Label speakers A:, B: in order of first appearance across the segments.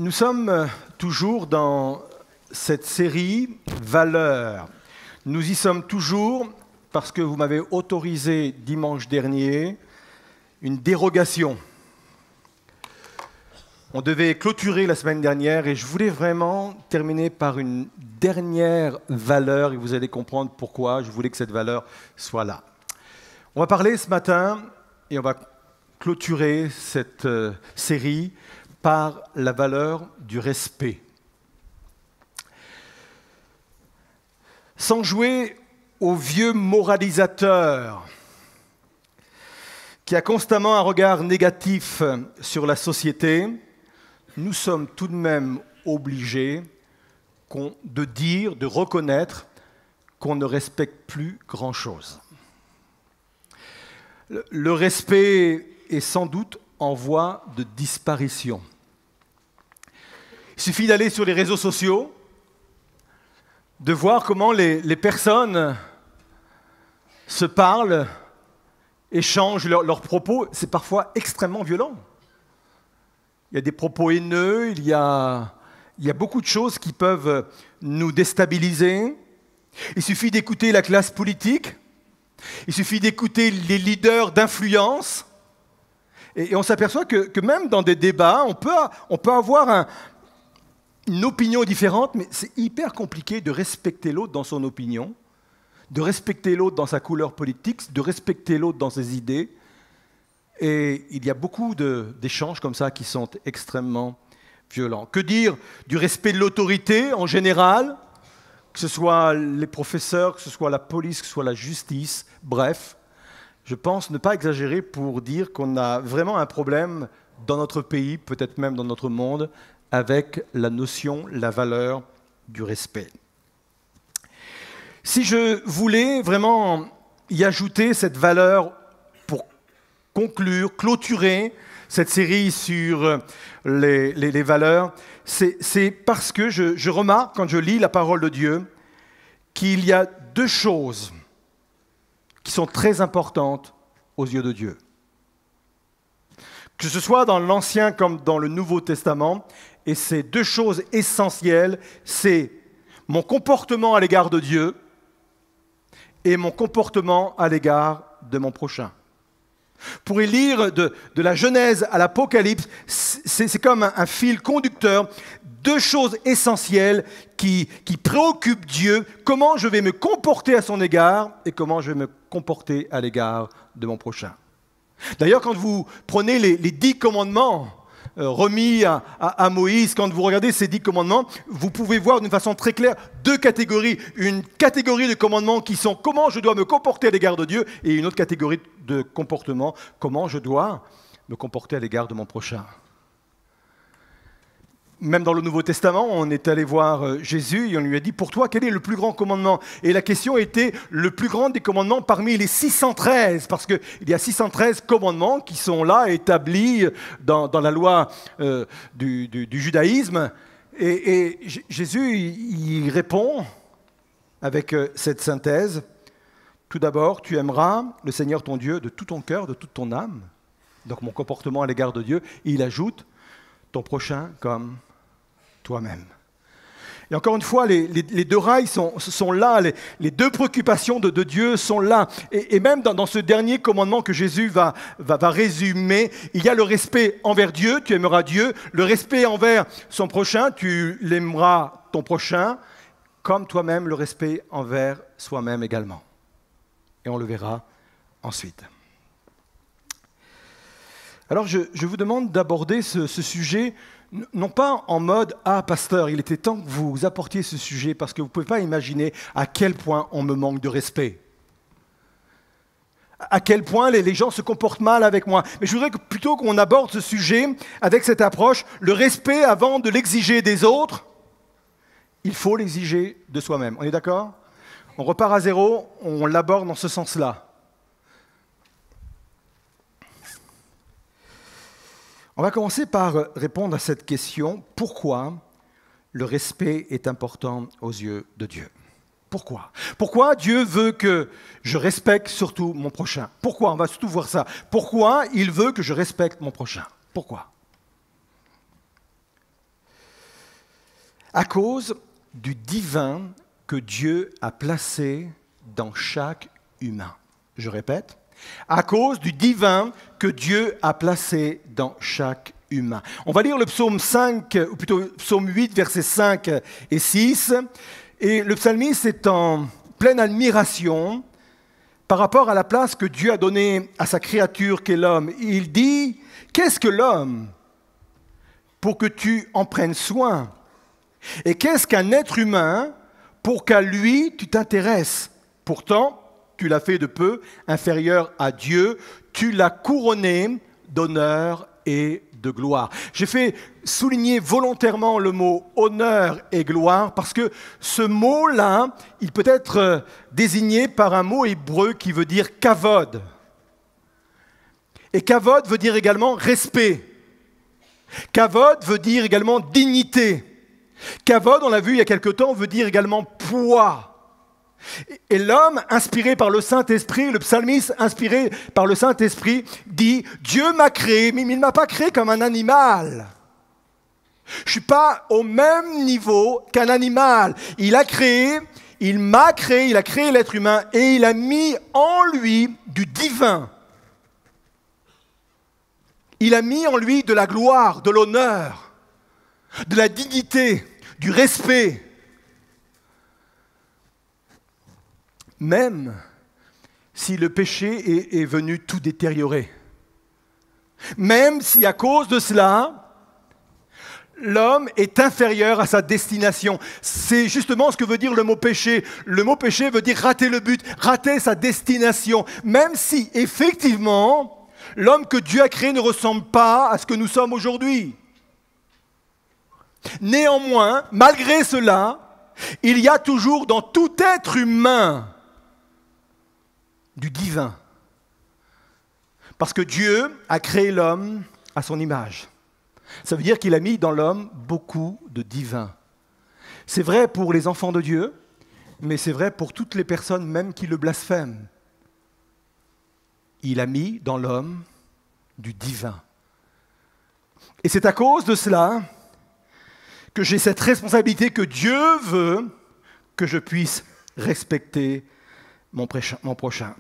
A: Nous sommes toujours dans cette série Valeurs. Nous y sommes toujours parce que vous m'avez autorisé dimanche dernier une dérogation. On devait clôturer la semaine dernière et je voulais vraiment terminer par une dernière valeur et vous allez comprendre pourquoi je voulais que cette valeur soit là. On va parler ce matin et on va clôturer cette série par la valeur du respect. Sans jouer au vieux moralisateur qui a constamment un regard négatif sur la société, nous sommes tout de même obligés de reconnaître qu'on ne respecte plus grand-chose. Le respect est sans doute en voie de disparition. Il suffit d'aller sur les réseaux sociaux, de voir comment les personnes se parlent, échangent leurs propos. C'est parfois extrêmement violent. Il y a des propos haineux, il y a beaucoup de choses qui peuvent nous déstabiliser. Il suffit d'écouter la classe politique, il suffit d'écouter les leaders d'influence, et on s'aperçoit que même dans des débats, on peut avoir une opinion différente, mais c'est hyper compliqué de respecter l'autre dans son opinion, de respecter l'autre dans sa couleur politique, de respecter l'autre dans ses idées. Et il y a beaucoup d'échanges comme ça qui sont extrêmement violents. Que dire du respect de l'autorité en général, que ce soit les professeurs, que ce soit la police, que ce soit la justice, bref. Je pense ne pas exagérer pour dire qu'on a vraiment un problème dans notre pays, peut-être même dans notre monde, avec la notion, la valeur du respect. Si je voulais vraiment y ajouter cette valeur pour clôturer cette série sur les valeurs, c'est parce que je remarque, quand je lis la parole de Dieu, qu'il y a deux choses qui sont très importantes aux yeux de Dieu. Que ce soit dans l'Ancien comme dans le Nouveau Testament, et ces deux choses essentielles, c'est mon comportement à l'égard de Dieu et mon comportement à l'égard de mon prochain. Pour y lire de la Genèse à l'Apocalypse, c'est comme un fil conducteur, deux choses essentielles qui préoccupent Dieu, comment je vais me comporter à son égard et comment je vais me comporter à l'égard de mon prochain. D'ailleurs, quand vous prenez les 10 commandements remis à Moïse, quand vous regardez ces 10 commandements, vous pouvez voir d'une façon très claire deux catégories. Une catégorie de commandements qui sont comment je dois me comporter à l'égard de Dieu et une autre catégorie de comportements, comment je dois me comporter à l'égard de mon prochain. Même dans le Nouveau Testament, on est allé voir Jésus et on lui a dit « Pour toi, quel est le plus grand commandement ?» Et la question était le plus grand des commandements parmi les 613, parce qu'il y a 613 commandements qui sont là, établis dans la loi du judaïsme. Et Jésus, il répond avec cette synthèse. Tout d'abord, tu aimeras le Seigneur ton Dieu de tout ton cœur, de toute ton âme. Donc mon comportement à l'égard de Dieu. Et il ajoute ton prochain comme toi-même. Et encore une fois, les deux rails sont là, les deux préoccupations de Dieu sont là. Et même dans ce dernier commandement que Jésus va résumer, il y a le respect envers Dieu, tu aimeras Dieu, le respect envers son prochain, tu l'aimeras ton prochain, comme toi-même, le respect envers soi-même également. Et on le verra ensuite. Alors je vous demande d'aborder ce sujet, non pas en mode « Ah, pasteur, il était temps que vous apportiez ce sujet, parce que vous ne pouvez pas imaginer à quel point on me manque de respect. À quel point les gens se comportent mal avec moi. » Mais je voudrais que plutôt qu'on aborde ce sujet avec cette approche, le respect avant de l'exiger des autres, il faut l'exiger de soi-même. On est d'accord ? On repart à zéro, on l'aborde dans ce sens-là. On va commencer par répondre à cette question. Pourquoi le respect est important aux yeux de Dieu? Pourquoi? Pourquoi Dieu veut que je respecte surtout mon prochain? Pourquoi? On va surtout voir ça. Pourquoi il veut que je respecte mon prochain? Pourquoi? À cause du divin que Dieu a placé dans chaque humain. Je répète, à cause du divin que Dieu a placé dans chaque humain. On va lire le psaume 5, ou plutôt psaume 8, versets 5 et 6. Et le psalmiste est en pleine admiration par rapport à la place que Dieu a donnée à sa créature qu'est l'homme. Il dit, qu'est-ce que l'homme pour que tu en prennes soin? Et qu'est-ce qu'un être humain pour qu'à lui tu t'intéresses? Pourtant, tu l'as fait de peu inférieur à Dieu, tu l'as couronné d'honneur et de gloire. J'ai fait souligner volontairement le mot honneur et gloire parce que ce mot-là, il peut être désigné par un mot hébreu qui veut dire kavod. Et kavod veut dire également respect. Kavod veut dire également dignité. Kavod, on l'a vu il y a quelque temps, veut dire également poids. Et l'homme, inspiré par le Saint-Esprit, le psalmiste inspiré par le Saint-Esprit, dit « Dieu m'a créé, mais il ne m'a pas créé comme un animal. Je ne suis pas au même niveau qu'un animal. Il m'a créé, il a créé l'être humain et il a mis en lui du divin. Il a mis en lui de la gloire, de l'honneur, de la dignité, du respect. Même si le péché est venu tout détériorer. Même si à cause de cela, l'homme est inférieur à sa destination. C'est justement ce que veut dire le mot péché. Le mot péché veut dire rater le but, rater sa destination. Même si, effectivement, l'homme que Dieu a créé ne ressemble pas à ce que nous sommes aujourd'hui. Néanmoins, malgré cela, il y a toujours dans tout être humain du divin. Parce que Dieu a créé l'homme à son image. Ça veut dire qu'il a mis dans l'homme beaucoup de divin. C'est vrai pour les enfants de Dieu, mais c'est vrai pour toutes les personnes même qui le blasphèment. Il a mis dans l'homme du divin. Et c'est à cause de cela que j'ai cette responsabilité que Dieu veut que je puisse respecter mon prochain.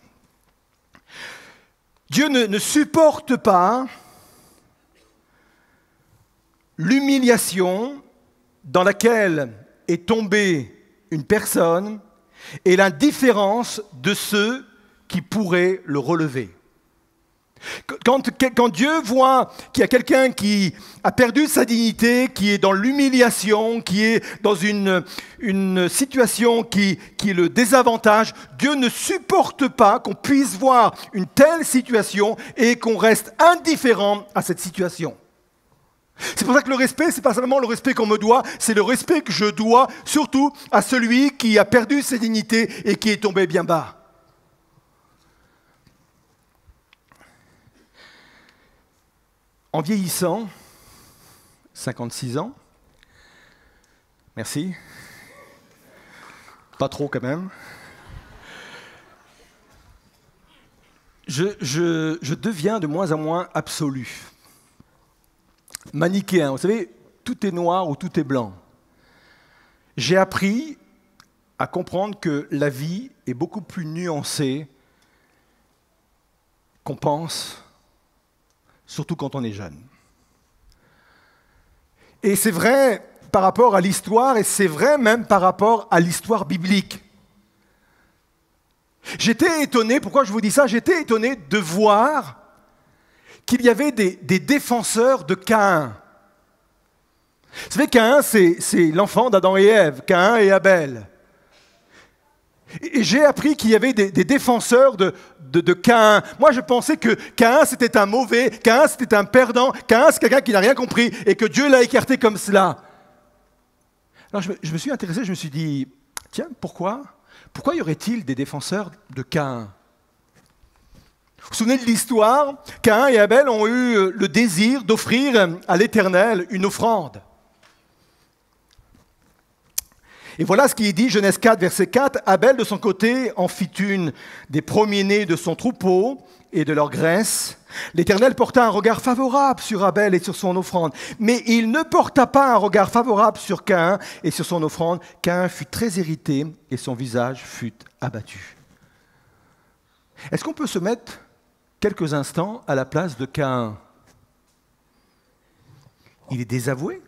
A: Dieu ne supporte pas l'humiliation dans laquelle est tombée une personne et l'indifférence de ceux qui pourraient le relever. Quand Dieu voit qu'il y a quelqu'un qui a perdu sa dignité, qui est dans l'humiliation, qui est dans une situation qui le désavantage, Dieu ne supporte pas qu'on puisse voir une telle situation et qu'on reste indifférent à cette situation. C'est pour ça que le respect, ce n'est pas seulement le respect qu'on me doit, c'est le respect que je dois surtout à celui qui a perdu sa dignité et qui est tombé bien bas. En vieillissant, 56 ans, merci, pas trop quand même, je deviens de moins en moins absolu. Manichéen, vous savez, tout est noir ou tout est blanc. J'ai appris à comprendre que la vie est beaucoup plus nuancée qu'on pense, surtout quand on est jeune. Et c'est vrai par rapport à l'histoire, et c'est vrai même par rapport à l'histoire biblique. J'étais étonné, pourquoi je vous dis ça? J'étais étonné de voir qu'il y avait des défenseurs de Caïn. Vous savez, Caïn, c'est l'enfant d'Adam et Ève, Caïn et Abel. Et j'ai appris qu'il y avait des défenseurs de Caïn. Moi, je pensais que Caïn, c'était un mauvais, Caïn, c'était un perdant, Caïn, c'est quelqu'un qui n'a rien compris et que Dieu l'a écarté comme cela. Alors, je me suis intéressé, je me suis dit, tiens, pourquoi y aurait-il des défenseurs de Caïn? Vous vous souvenez de l'histoire? Caïn et Abel ont eu le désir d'offrir à l'Éternel une offrande. Et voilà ce qui est dit, Genèse 4, verset 4. Abel, de son côté, en fit une des premiers-nés de son troupeau et de leur graisse. L'Éternel porta un regard favorable sur Abel et sur son offrande, mais il ne porta pas un regard favorable sur Caïn et sur son offrande. Caïn fut très irrité et son visage fut abattu. Est-ce qu'on peut se mettre quelques instants à la place de Caïn? Il est désavoué.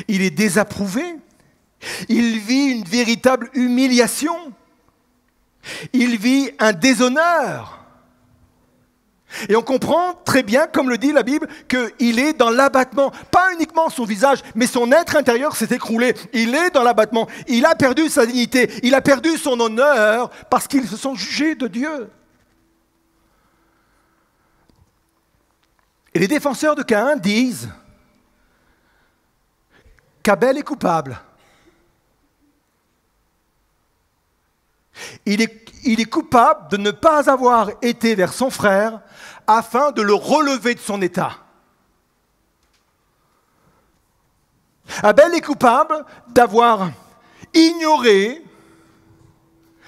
A: Il est désapprouvé. Il vit une véritable humiliation. Il vit un déshonneur. Et on comprend très bien, comme le dit la Bible, qu'il est dans l'abattement. Pas uniquement son visage, mais son être intérieur s'est écroulé. Il est dans l'abattement. Il a perdu sa dignité. Il a perdu son honneur parce qu'ils se sont jugés de Dieu. Et les défenseurs de Caïn disent qu'Abel est coupable. Il est coupable de ne pas avoir été vers son frère afin de le relever de son état. Abel est coupable d'avoir ignoré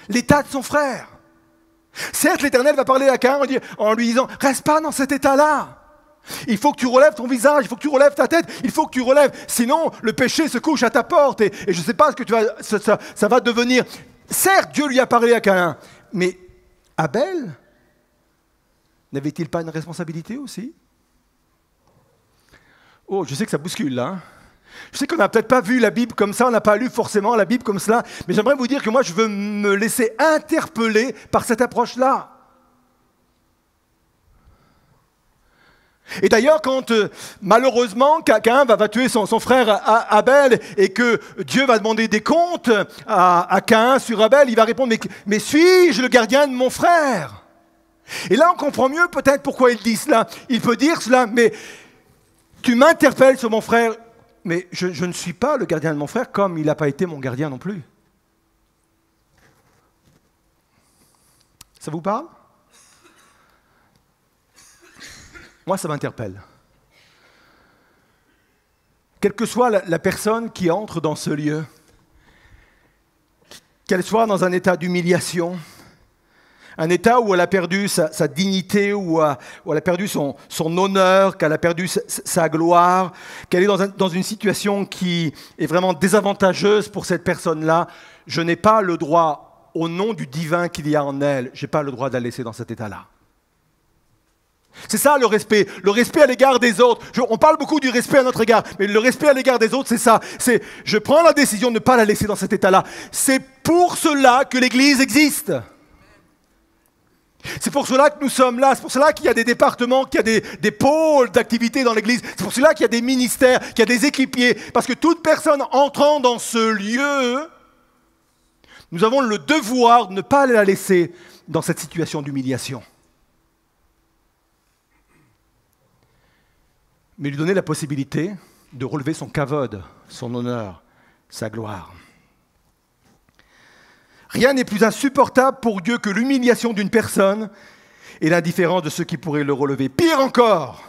A: l'état de son frère. Certes, l'Éternel va parler à Caïn en lui disant « Reste pas dans cet état-là. Il faut que tu relèves ton visage, il faut que tu relèves ta tête, il faut que tu relèves. Sinon, le péché se couche à ta porte et je ne sais pas ce que ça va devenir. » Certes, Dieu lui a parlé à Caïn, mais Abel, n'avait-il pas une responsabilité aussi? Oh, je sais que ça bouscule là. Je sais qu'on n'a peut-être pas vu la Bible comme ça, on n'a pas lu forcément la Bible comme cela, mais j'aimerais vous dire que moi, je veux me laisser interpeller par cette approche-là. Et d'ailleurs, quand malheureusement Caïn va tuer son frère Abel et que Dieu va demander des comptes à Caïn sur Abel, il va répondre « Mais suis-je le gardien de mon frère ?» Et là, on comprend mieux peut-être pourquoi il dit cela. Il peut dire cela, mais tu m'interpelles sur mon frère, mais je ne suis pas le gardien de mon frère comme il n'a pas été mon gardien non plus. Ça vous parle ? Moi, ça m'interpelle. Quelle que soit la personne qui entre dans ce lieu, qu'elle soit dans un état d'humiliation, un état où elle a perdu sa dignité, où elle a perdu son honneur, qu'elle a perdu sa gloire, qu'elle est dans une situation qui est vraiment désavantageuse pour cette personne-là, je n'ai pas le droit, au nom du divin qu'il y a en elle, je n'ai pas le droit de la laisser dans cet état-là. C'est ça le respect à l'égard des autres. On parle beaucoup du respect à notre égard, mais le respect à l'égard des autres, c'est ça. C'est je prends la décision de ne pas la laisser dans cet état-là. C'est pour cela que l'Église existe. C'est pour cela que nous sommes là. C'est pour cela qu'il y a des départements, qu'il y a des pôles d'activité dans l'Église. C'est pour cela qu'il y a des ministères, qu'il y a des équipiers. Parce que toute personne entrant dans ce lieu, nous avons le devoir de ne pas la laisser dans cette situation d'humiliation. Mais lui donner la possibilité de relever son kavod, son honneur, sa gloire. Rien n'est plus insupportable pour Dieu que l'humiliation d'une personne et l'indifférence de ceux qui pourraient le relever. Pire encore,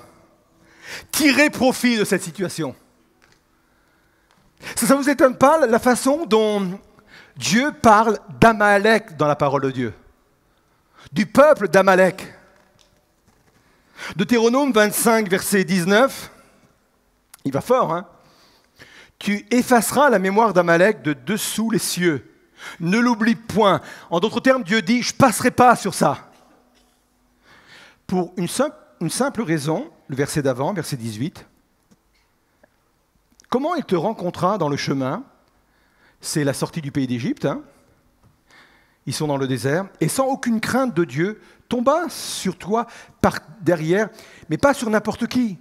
A: tirer profit de cette situation. Ça ne vous étonne pas la façon dont Dieu parle d'Amalek dans la parole de Dieu, du peuple d'Amalek. Deutéronome 25, verset 19, il va fort, hein? Tu effaceras la mémoire d'Amalek de dessous les cieux. Ne l'oublie point. En d'autres termes, Dieu dit, je ne passerai pas sur ça. Pour une simple raison, le verset d'avant, verset 18. Comment il te rencontra dans le chemin? C'est la sortie du pays d'Égypte, hein? Ils sont dans le désert, et sans aucune crainte de Dieu, tomba sur toi par derrière, mais pas sur n'importe qui.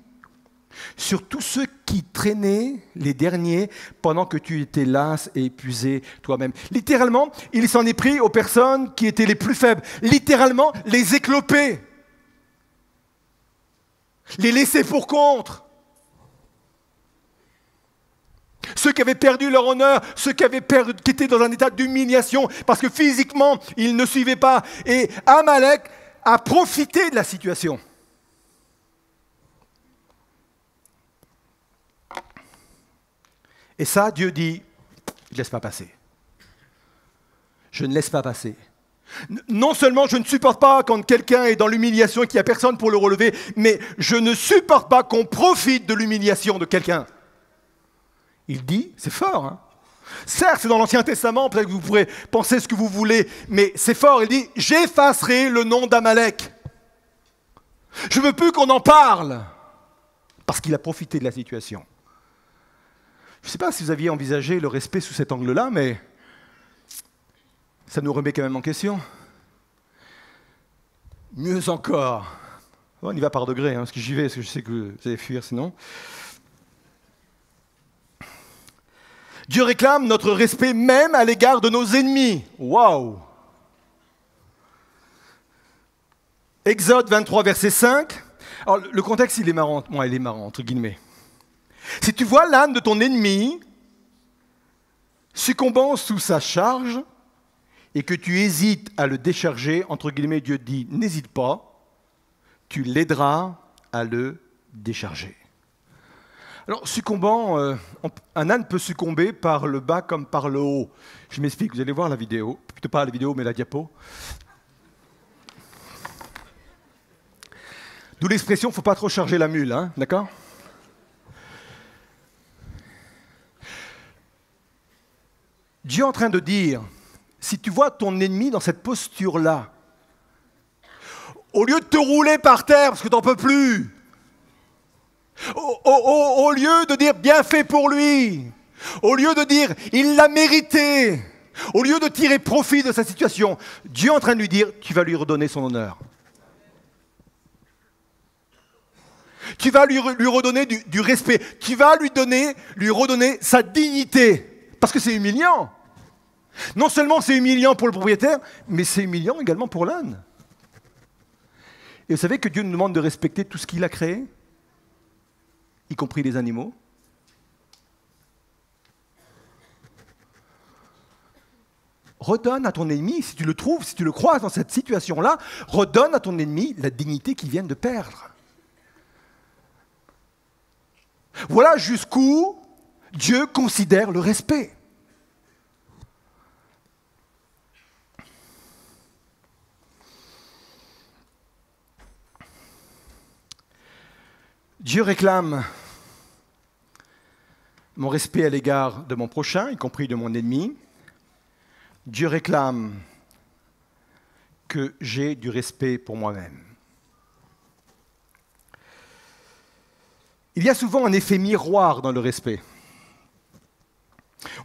A: Sur tous ceux qui traînaient les derniers pendant que tu étais las et épuisé toi-même. Littéralement, il s'en est pris aux personnes qui étaient les plus faibles. Littéralement, les écloper. Les laisser pour compte. Ceux qui avaient perdu leur honneur, ceux qui étaient dans un état d'humiliation, parce que physiquement, ils ne suivaient pas. Et Amalek a profité de la situation. Et ça, Dieu dit, je ne laisse pas passer. Je ne laisse pas passer. Non seulement je ne supporte pas quand quelqu'un est dans l'humiliation et qu'il n'y a personne pour le relever, mais je ne supporte pas qu'on profite de l'humiliation de quelqu'un. Il dit, c'est fort, hein? Certes, c'est dans l'Ancien Testament, peut-être que vous pourrez penser ce que vous voulez, mais c'est fort, il dit, j'effacerai le nom d'Amalek. Je ne veux plus qu'on en parle, parce qu'il a profité de la situation. Je ne sais pas si vous aviez envisagé le respect sous cet angle-là, mais ça nous remet quand même en question. Mieux encore, on y va par degrés, hein, parce que j'y vais, parce que je sais que vous allez fuir sinon. Dieu réclame notre respect même à l'égard de nos ennemis. Waouh! Exode 23, verset 5. Alors, le contexte, il est marrant. Bon, il est marrant, entre guillemets. Si tu vois l'âne de ton ennemi succombant sous sa charge et que tu hésites à le décharger, entre guillemets, Dieu dit, n'hésite pas, tu l'aideras à le décharger. Alors, succombant, un âne peut succomber par le bas comme par le haut. Je m'explique, vous allez voir la vidéo, plutôt pas la vidéo, mais la diapo. D'où l'expression, il ne faut pas trop charger la mule, hein, d'accord? Dieu est en train de dire, si tu vois ton ennemi dans cette posture-là, au lieu de te rouler par terre parce que tu n'en peux plus, au lieu de dire bien fait pour lui, au lieu de dire il l'a mérité, au lieu de tirer profit de sa situation, Dieu est en train de lui dire tu vas lui redonner son honneur. Tu vas lui redonner du respect. Tu vas lui redonner sa dignité. Parce que c'est humiliant. Non seulement c'est humiliant pour le propriétaire, mais c'est humiliant également pour l'âne. Et vous savez que Dieu nous demande de respecter tout ce qu'il a créé, y compris les animaux. Redonne à ton ennemi, si tu le trouves, si tu le croises dans cette situation-là, redonne à ton ennemi la dignité qu'il vient de perdre. Voilà jusqu'où Dieu considère le respect. Dieu réclame mon respect à l'égard de mon prochain, y compris de mon ennemi. Dieu réclame que j'ai du respect pour moi-même. Il y a souvent un effet miroir dans le respect.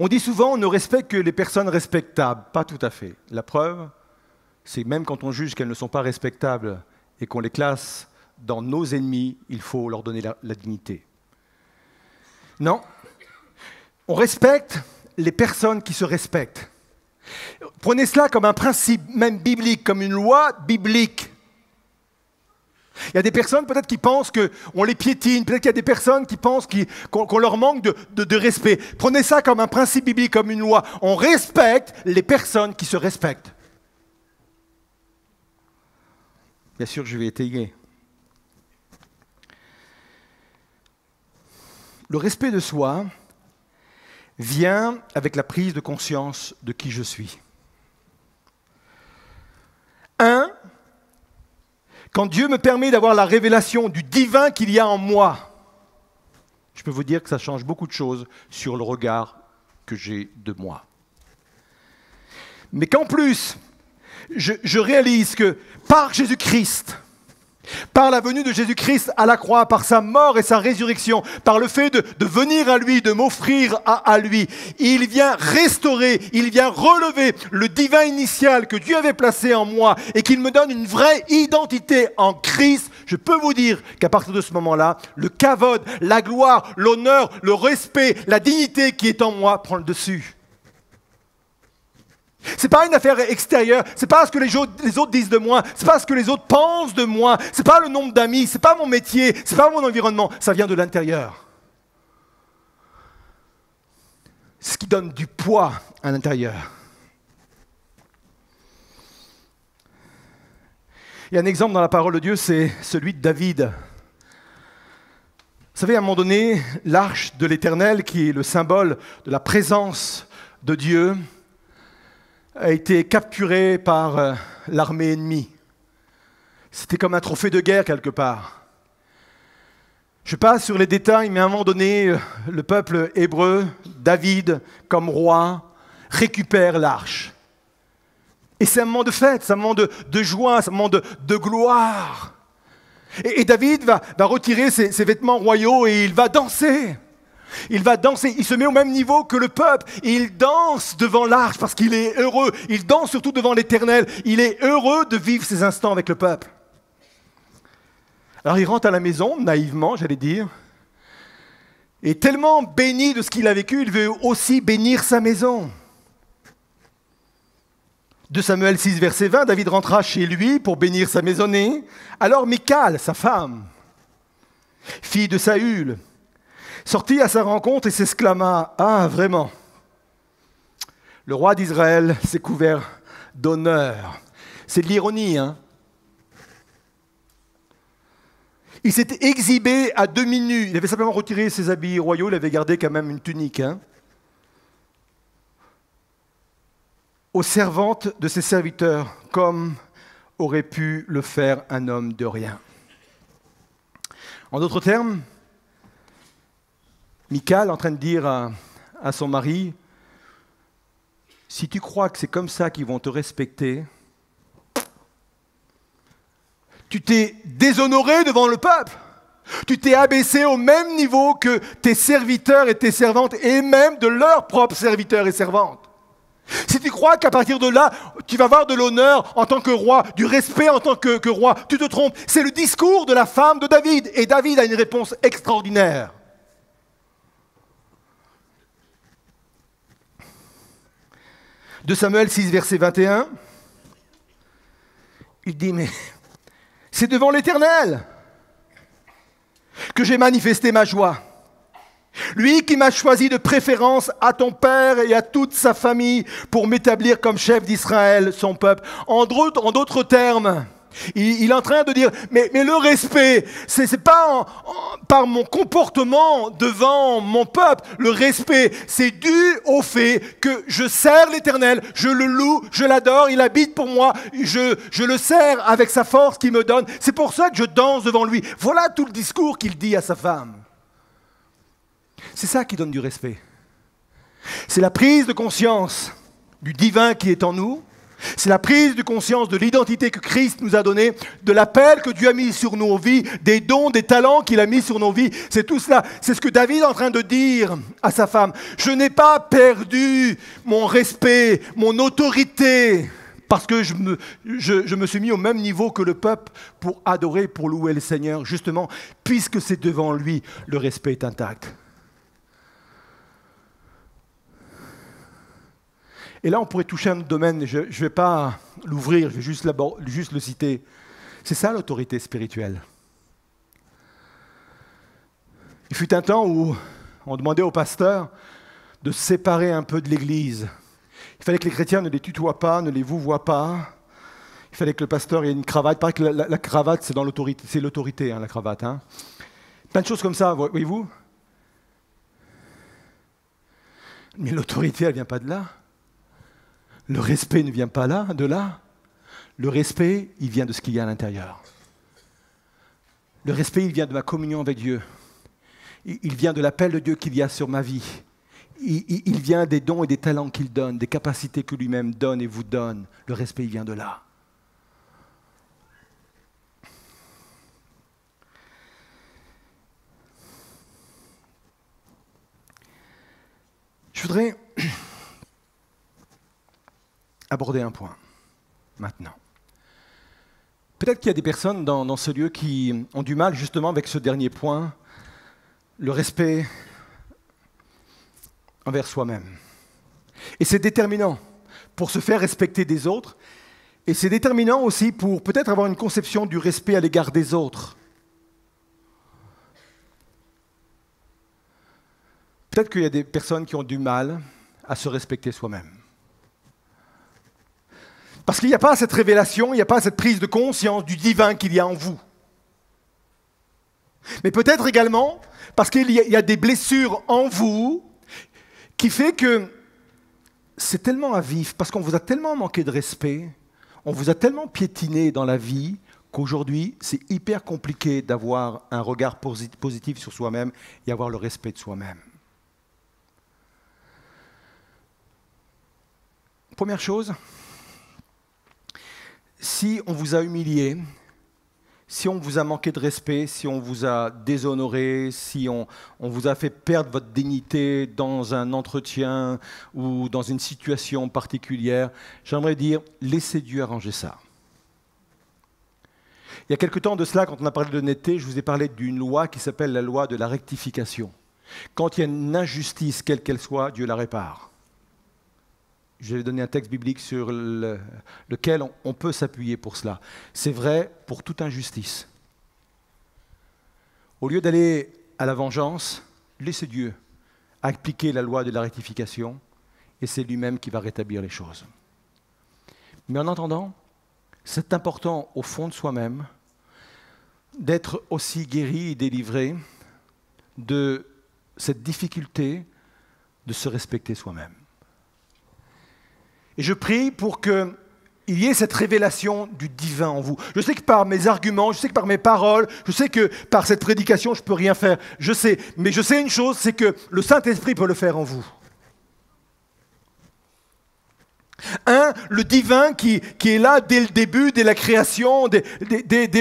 A: On dit souvent on ne respecte que les personnes respectables. Pas tout à fait. La preuve, c'est même quand on juge qu'elles ne sont pas respectables et qu'on les classe dans nos ennemis, il faut leur donner la dignité. Non, on respecte les personnes qui se respectent. Prenez cela comme un principe même biblique, comme une loi biblique. Il y a des personnes peut-être qui pensent qu'on les piétine, peut-être qu'il y a des personnes qui pensent qu'on leur manque de respect. Prenez ça comme un principe biblique, comme une loi. On respecte les personnes qui se respectent. Bien sûr, je vais étayer. Le respect de soi vient avec la prise de conscience de qui je suis. Quand Dieu me permet d'avoir la révélation du divin qu'il y a en moi, je peux vous dire que ça change beaucoup de choses sur le regard que j'ai de moi. Mais qu'en plus, je réalise que par Jésus-Christ, par la venue de Jésus-Christ à la croix, par sa mort et sa résurrection, par le fait de venir à lui, de m'offrir à lui, il vient restaurer, il vient relever le divin initial que Dieu avait placé en moi et qu'il me donne une vraie identité en Christ. Je peux vous dire qu'à partir de ce moment-là, le kavod, la gloire, l'honneur, le respect, la dignité qui est en moi prend le dessus. Ce n'est pas une affaire extérieure, ce n'est pas ce que les autres disent de moi, ce n'est pas ce que les autres pensent de moi, ce n'est pas le nombre d'amis, ce n'est pas mon métier, ce n'est pas mon environnement, ça vient de l'intérieur. C'est ce qui donne du poids à l'intérieur. Il y a un exemple dans la parole de Dieu, c'est celui de David. Vous savez, à un moment donné, l'arche de l'Éternel, qui est le symbole de la présence de Dieu, a été capturé par l'armée ennemie. C'était comme un trophée de guerre quelque part. Je passe sur les détails, mais à un moment donné, le peuple hébreu, David, comme roi, récupère l'arche. Et c'est un moment de fête, c'est un moment de joie, c'est un moment de gloire. Et David va retirer ses vêtements royaux et il va danser. Il va danser, il se met au même niveau que le peuple. Et il danse devant l'arche parce qu'il est heureux. Il danse surtout devant l'Éternel. Il est heureux de vivre ces instants avec le peuple. Alors il rentre à la maison, naïvement, j'allais dire. Et tellement béni de ce qu'il a vécu, il veut aussi bénir sa maison. 2 Samuel 6, verset 20, David rentra chez lui pour bénir sa maisonnée. Alors Michal, sa femme, fille de Saül, sortit à sa rencontre et s'exclama « Ah, vraiment, le roi d'Israël s'est couvert d'honneur. » C'est de l'ironie, hein. Il s'était exhibé à demi-nu. Il avait simplement retiré ses habits royaux, il avait gardé quand même une tunique, hein, aux servantes de ses serviteurs, comme aurait pu le faire un homme de rien. En d'autres termes, Michal est en train de dire à son mari, si tu crois que c'est comme ça qu'ils vont te respecter, tu t'es déshonoré devant le peuple. Tu t'es abaissé au même niveau que tes serviteurs et tes servantes, et même de leurs propres serviteurs et servantes. Si tu crois qu'à partir de là, tu vas avoir de l'honneur en tant que roi, du respect en tant que roi, tu te trompes. C'est le discours de la femme de David. Et David a une réponse extraordinaire. De Samuel 6, verset 21, il dit, mais c'est devant l'Éternel que j'ai manifesté ma joie. Lui qui m'a choisi de préférence à ton père et à toute sa famille pour m'établir comme chef d'Israël, son peuple. En d'autres termes, il est en train de dire, mais le respect, c'est pas par mon comportement devant mon peuple. Le respect, c'est dû au fait que je sers l'Éternel, je le loue, je l'adore, il habite pour moi, je le sers avec sa force qu'il me donne. C'est pour ça que je danse devant lui. Voilà tout le discours qu'il dit à sa femme. C'est ça qui donne du respect. C'est la prise de conscience du divin qui est en nous. C'est la prise de conscience de l'identité que Christ nous a donnée, de l'appel que Dieu a mis sur nos vies, des dons, des talents qu'il a mis sur nos vies. C'est tout cela. C'est ce que David est en train de dire à sa femme. Je n'ai pas perdu mon respect, mon autorité, parce que je me suis mis au même niveau que le peuple pour adorer, pour louer le Seigneur, justement, puisque c'est devant lui, le respect est intact. Et là, on pourrait toucher un domaine, je ne vais pas l'ouvrir, je vais juste le citer. C'est ça l'autorité spirituelle. Il fut un temps où on demandait aux pasteurs de se séparer un peu de l'Église. Il fallait que les chrétiens ne les tutoient pas, ne les vouvoient pas. Il fallait que le pasteur ait une cravate. Il paraît que la cravate, c'est dans l'autorité, c'est l'autorité, hein, la cravate. Hein. Plein de choses comme ça, voyez-vous. Mais l'autorité, elle ne vient pas de là. Le respect ne vient pas de là. Le respect, il vient de ce qu'il y a à l'intérieur. Le respect, il vient de ma communion avec Dieu. Il vient de l'appel de Dieu qu'il y a sur ma vie. Il vient des dons et des talents qu'il donne, des capacités que lui-même donne et vous donne. Le respect, il vient de là. Je voudrais aborder un point, maintenant. Peut-être qu'il y a des personnes dans ce lieu qui ont du mal justement avec ce dernier point, le respect envers soi-même. Et c'est déterminant pour se faire respecter des autres, et c'est déterminant aussi pour peut-être avoir une conception du respect à l'égard des autres. Peut-être qu'il y a des personnes qui ont du mal à se respecter soi-même. Parce qu'il n'y a pas cette révélation, il n'y a pas cette prise de conscience du divin qu'il y a en vous. Mais peut-être également parce qu'il y a des blessures en vous qui fait que c'est tellement à vif, parce qu'on vous a tellement manqué de respect, on vous a tellement piétiné dans la vie, qu'aujourd'hui, c'est hyper compliqué d'avoir un regard positif sur soi-même et avoir le respect de soi-même. Première chose, si on vous a humilié, si on vous a manqué de respect, si on vous a déshonoré, si on vous a fait perdre votre dignité dans un entretien ou dans une situation particulière, j'aimerais dire, laissez Dieu arranger ça. Il y a quelque temps de cela, quand on a parlé de l'honnêteté, je vous ai parlé d'une loi qui s'appelle la loi de la rectification. Quand il y a une injustice, quelle qu'elle soit, Dieu la répare. Je vais donner un texte biblique sur lequel on peut s'appuyer pour cela. C'est vrai pour toute injustice. Au lieu d'aller à la vengeance, laissez Dieu appliquer la loi de la rectification et c'est lui-même qui va rétablir les choses. Mais en attendant, c'est important au fond de soi-même d'être aussi guéri et délivré de cette difficulté de se respecter soi-même. Et je prie pour qu'il y ait cette révélation du divin en vous. Je sais que par mes arguments, je sais que par mes paroles, je sais que par cette prédication, je ne peux rien faire. Je sais, mais je sais une chose, c'est que le Saint-Esprit peut le faire en vous. Le divin qui est là dès le début, dès la création, dès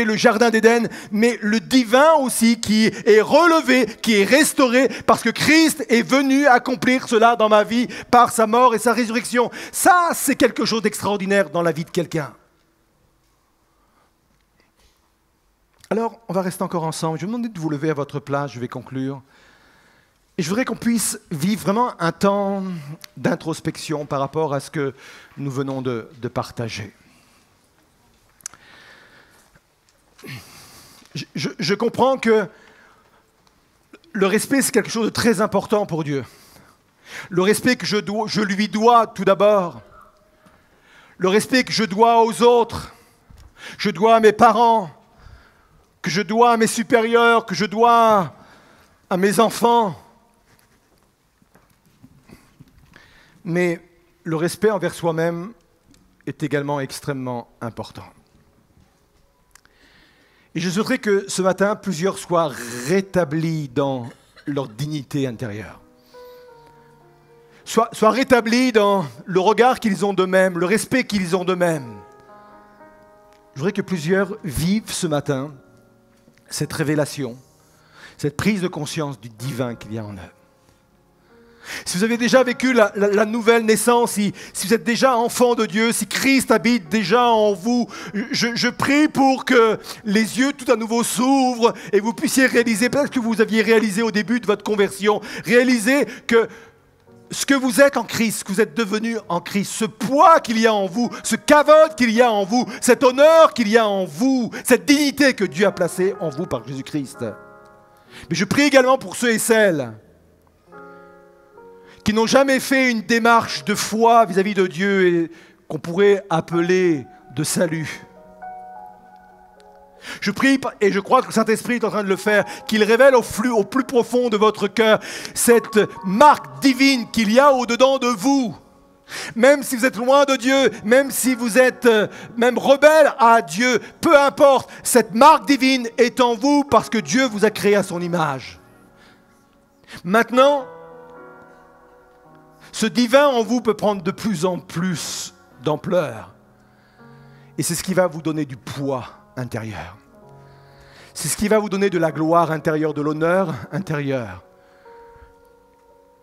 A: le jardin d'Éden, mais le divin aussi qui est relevé, qui est restauré, parce que Christ est venu accomplir cela dans ma vie par sa mort et sa résurrection. Ça, c'est quelque chose d'extraordinaire dans la vie de quelqu'un. Alors, on va rester encore ensemble. Je vais vous demander de vous lever à votre place, je vais conclure. Et je voudrais qu'on puisse vivre vraiment un temps d'introspection par rapport à ce que nous venons de partager. Je comprends que le respect, c'est quelque chose de très important pour Dieu. Le respect que je lui dois tout d'abord. Le respect que je dois aux autres. Je dois à mes parents. Que je dois à mes supérieurs. Que je dois à mes enfants. Mais le respect envers soi-même est également extrêmement important. Et je souhaiterais que ce matin, plusieurs soient rétablis dans leur dignité intérieure. Soient rétablis dans le regard qu'ils ont d'eux-mêmes, le respect qu'ils ont d'eux-mêmes. Je voudrais que plusieurs vivent ce matin cette révélation, cette prise de conscience du divin qu'il y a en eux. Si vous avez déjà vécu la nouvelle naissance, si vous êtes déjà enfant de Dieu, si Christ habite déjà en vous, je prie pour que les yeux tout à nouveau s'ouvrent et vous puissiez réaliser, peut-être que vous aviez réalisé au début de votre conversion, réaliser que ce que vous êtes en Christ, ce que vous êtes devenu en Christ, ce poids qu'il y a en vous, ce kavod qu'il y a en vous, cet honneur qu'il y a en vous, cette dignité que Dieu a placée en vous par Jésus-Christ. Mais je prie également pour ceux et celles qui n'ont jamais fait une démarche de foi vis-à-vis de Dieu et qu'on pourrait appeler de salut. Je prie, et je crois que le Saint-Esprit est en train de le faire, qu'il révèle au plus profond de votre cœur cette marque divine qu'il y a au-dedans de vous. Même si vous êtes loin de Dieu, même si vous êtes même rebelle à Dieu, peu importe, cette marque divine est en vous parce que Dieu vous a créé à son image. Maintenant, ce divin en vous peut prendre de plus en plus d'ampleur. Et c'est ce qui va vous donner du poids intérieur. C'est ce qui va vous donner de la gloire intérieure, de l'honneur intérieur.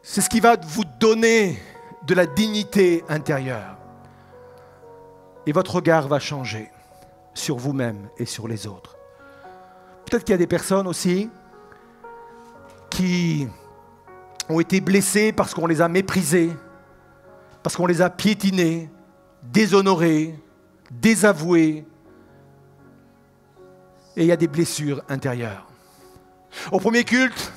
A: C'est ce qui va vous donner de la dignité intérieure. Et votre regard va changer sur vous-même et sur les autres. Peut-être qu'il y a des personnes aussi qui ont été blessés parce qu'on les a méprisés, parce qu'on les a piétinés, déshonorés, désavoués. Et il y a des blessures intérieures. Au premier culte,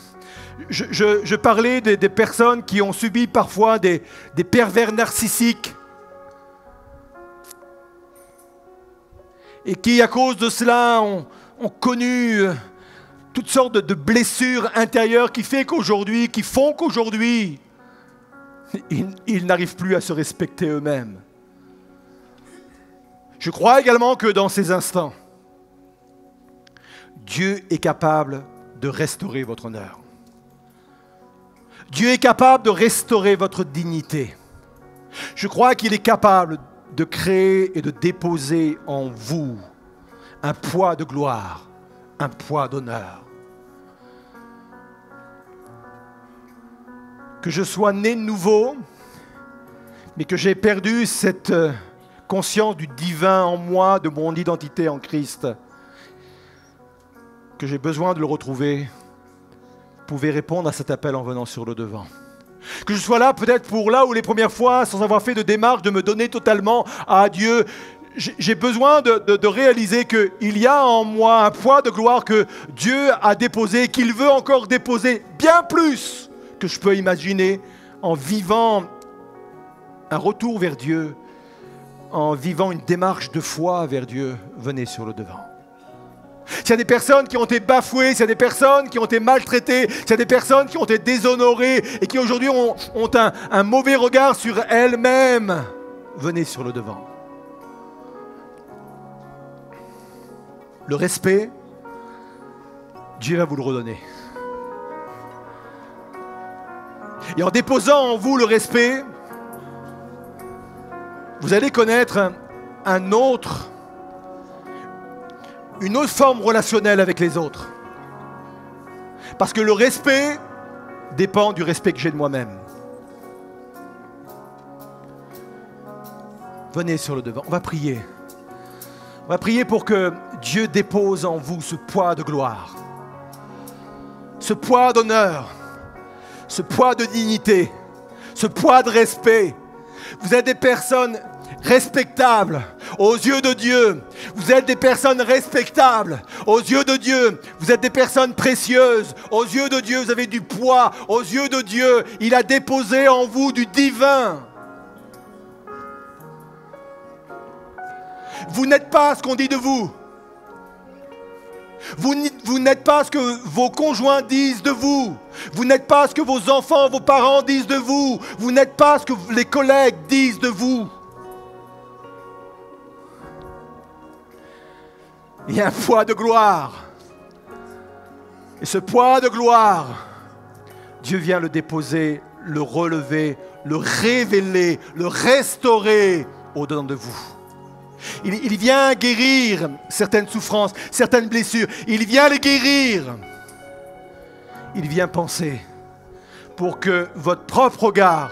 A: je parlais des personnes qui ont subi parfois des pervers narcissiques et qui, à cause de cela, ont connu toutes sortes de blessures intérieures qui font qu'aujourd'hui, ils n'arrivent plus à se respecter eux-mêmes. Je crois également que dans ces instants, Dieu est capable de restaurer votre honneur. Dieu est capable de restaurer votre dignité. Je crois qu'il est capable de créer et de déposer en vous un poids de gloire, un poids d'honneur. Que je sois né de nouveau, mais que j'ai perdu cette conscience du divin en moi, de mon identité en Christ, que j'ai besoin de le retrouver, vous pouvez répondre à cet appel en venant sur le devant. Que je sois là peut-être pour là où les premières fois, sans avoir fait de démarche, de me donner totalement à Dieu, j'ai besoin de réaliser qu'il y a en moi un poids de gloire que Dieu a déposé, qu'il veut encore déposer bien plus que je peux imaginer en vivant un retour vers Dieu, en vivant une démarche de foi vers Dieu. Venez sur le devant. S'il y a des personnes qui ont été bafouées, s'il y a des personnes qui ont été maltraitées, s'il y a des personnes qui ont été déshonorées et qui aujourd'hui ont un mauvais regard sur elles-mêmes, venez sur le devant. Le respect, Dieu va vous le redonner. Et en déposant en vous le respect, vous allez connaître une autre forme relationnelle avec les autres. Parce que le respect dépend du respect que j'ai de moi-même. Venez sur le devant, on va prier. On va prier pour que Dieu dépose en vous ce poids de gloire, ce poids d'honneur, ce poids de dignité, ce poids de respect. Vous êtes des personnes respectables aux yeux de Dieu. Vous êtes des personnes respectables aux yeux de Dieu. Vous êtes des personnes précieuses aux yeux de Dieu. Vous avez du poids aux yeux de Dieu. Il a déposé en vous du divin. Vous n'êtes pas ce qu'on dit de vous. Vous n'êtes pas ce que vos conjoints disent de vous. Vous n'êtes pas ce que vos enfants, vos parents disent de vous. Vous n'êtes pas ce que les collègues disent de vous. Il y a un poids de gloire. Et ce poids de gloire, Dieu vient le déposer, le relever, le révéler, le restaurer au-dedans de vous. Il vient guérir certaines souffrances, certaines blessures. Il vient les guérir. Il vient penser pour que votre propre regard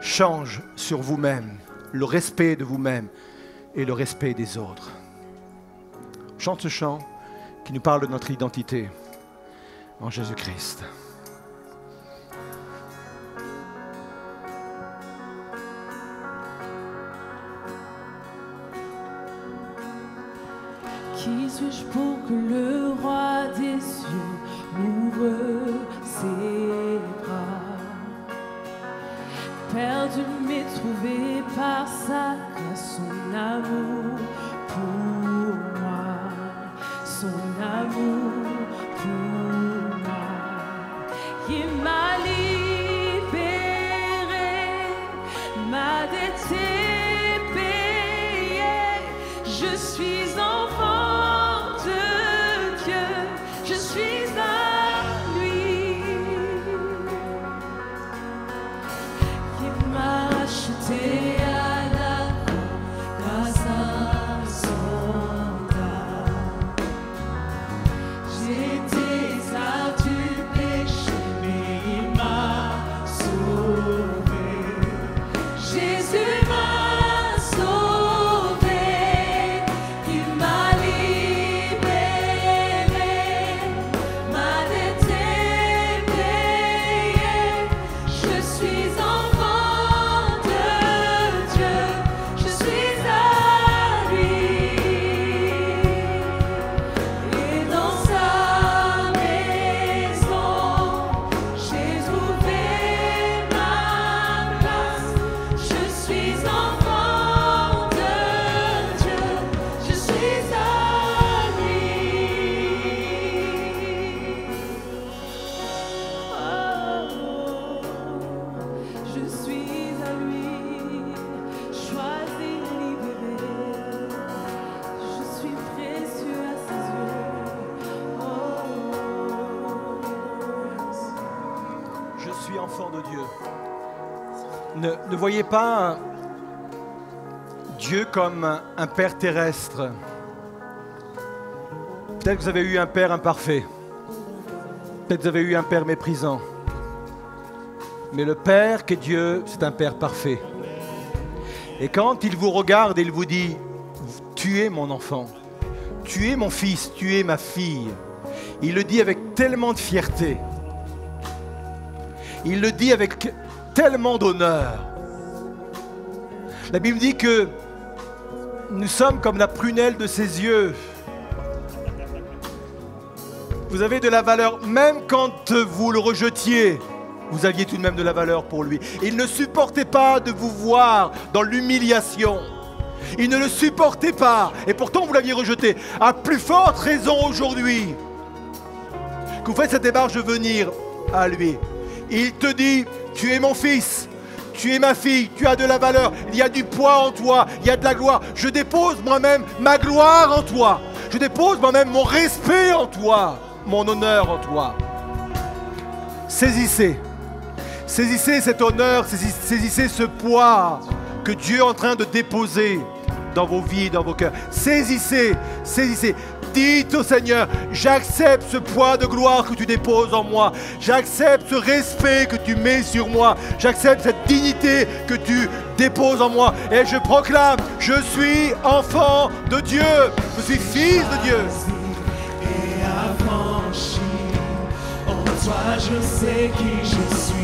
A: change sur vous-même, le respect de vous-même et le respect des autres. On chante ce chant qui nous parle de notre identité en Jésus-Christ.
B: Qui suis-je pour que le roi des cieux m'ouvre ses bras? Perdu mais trouvé par sa grâce, son amour pour moi, son amour pour moi. Il m'a libéré, m'a dette payée, je suis enfant.
C: J'étais à du péché, mais il
A: enfants de Dieu. Ne voyez pas Dieu comme un père terrestre. Peut-être que vous avez eu un père imparfait. Peut-être que vous avez eu un père méprisant. Mais le Père qu'est Dieu, c'est un Père parfait. Et quand il vous regarde et il vous dit « Tu es mon enfant, tu es mon fils, tu es ma fille », il le dit avec tellement de fierté. Il le dit avec tellement d'honneur. La Bible dit que nous sommes comme la prunelle de ses yeux. Vous avez de la valeur, même quand vous le rejetiez, vous aviez tout de même de la valeur pour lui. Il ne supportait pas de vous voir dans l'humiliation. Il ne le supportait pas. Et pourtant, vous l'aviez rejeté. À plus forte raison aujourd'hui que vous faites cette démarche de venir à lui. Il te dit, tu es mon fils, tu es ma fille, tu as de la valeur, il y a du poids en toi, il y a de la gloire. Je dépose moi-même ma gloire en toi. Je dépose moi-même mon respect en toi, mon honneur en toi. Saisissez. Saisissez cet honneur, saisissez ce poids que Dieu est en train de déposer dans vos vies, dans vos cœurs. Saisissez, saisissez. Dites au Seigneur, j'accepte ce poids de gloire que tu déposes en moi. J'accepte ce respect que tu mets sur moi. J'accepte cette dignité que tu déposes en moi. Et je proclame, je suis enfant de Dieu. Je suis fils de Dieu.
C: Et affranchi, en toi je sais qui je suis.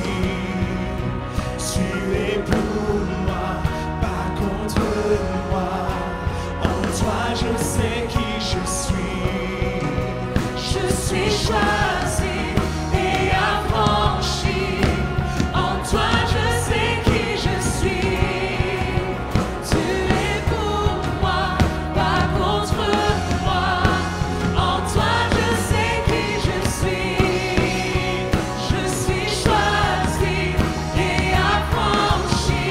C: Tu es pour moi, pas contre moi. En toi je sais qui je suis. Je suis choisi et affranchi. En toi je sais qui je suis. Tu es pour moi, pas contre moi. En toi je sais qui je suis. Je suis choisi et affranchi.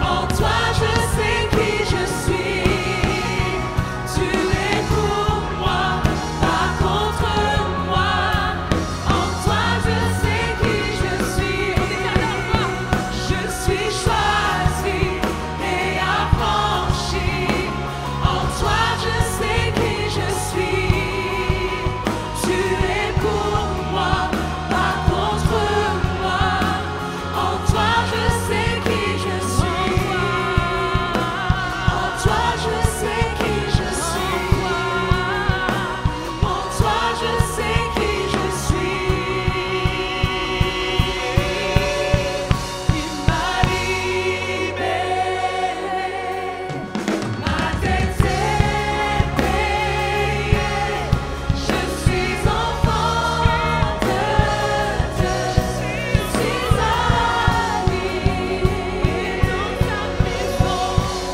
C: En toi je sais qui je suis. Tu es pour moi, pas contre moi. En toi je sais qui je suis. Je suis choisi et affranchi. En toi je sais qui je suis. Tu es pour moi, pas contre moi. En toi je sais qui je suis. En toi je sais qui je suis. En toi je sais qui je suis. Il m'a libéré, ma dette est payée. Je suis enfant de Dieu. Je suis ami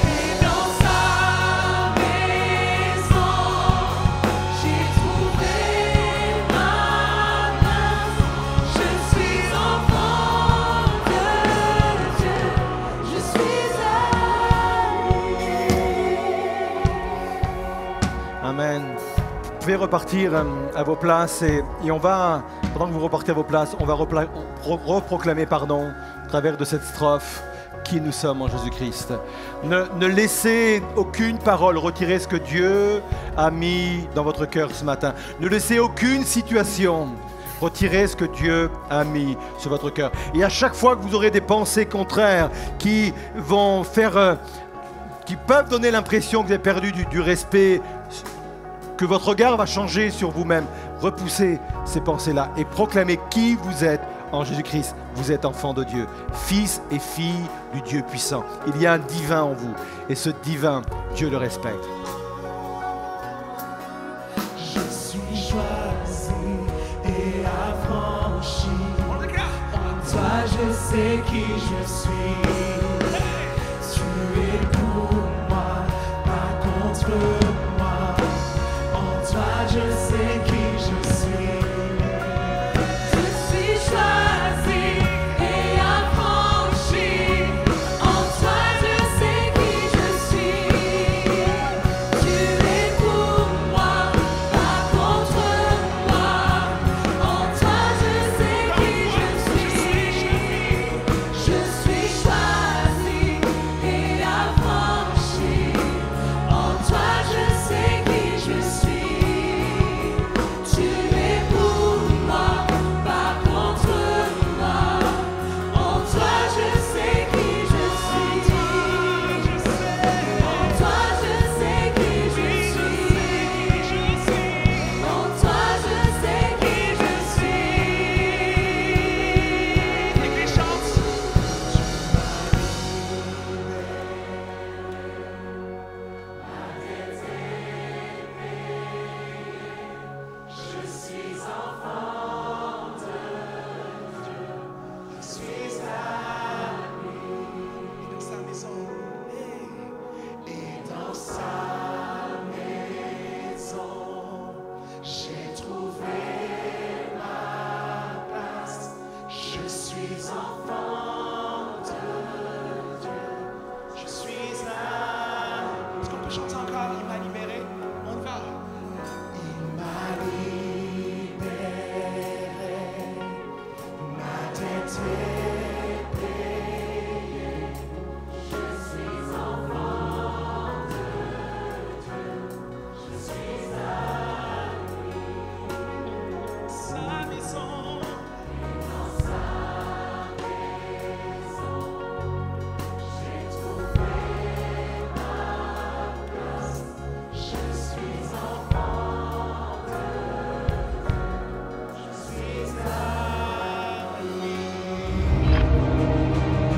C: et dans sa maison j'ai trouvé ma place. Je suis enfant de Dieu. Je suis ami.
A: Amen. Vous pouvez repartir à vos places et on va, pendant que vous repartez à vos places, on va reproclamer, à travers de cette strophe, qui nous sommes en Jésus-Christ. Ne laissez aucune parole retirer ce que Dieu a mis dans votre cœur ce matin. Ne laissez aucune situation retirer ce que Dieu a mis sur votre cœur. Et à chaque fois que vous aurez des pensées contraires qui vont faire, qui peuvent donner l'impression que vous avez perdu du respect, que votre regard va changer sur vous-même, repoussez ces pensées-là et proclamez qui vous êtes en Jésus-Christ. Vous êtes enfant de Dieu, fils et fille du Dieu puissant. Il y a un divin en vous et ce divin, Dieu le respecte.
C: Je suis choisi et affranchi. En toi je sais qui je suis.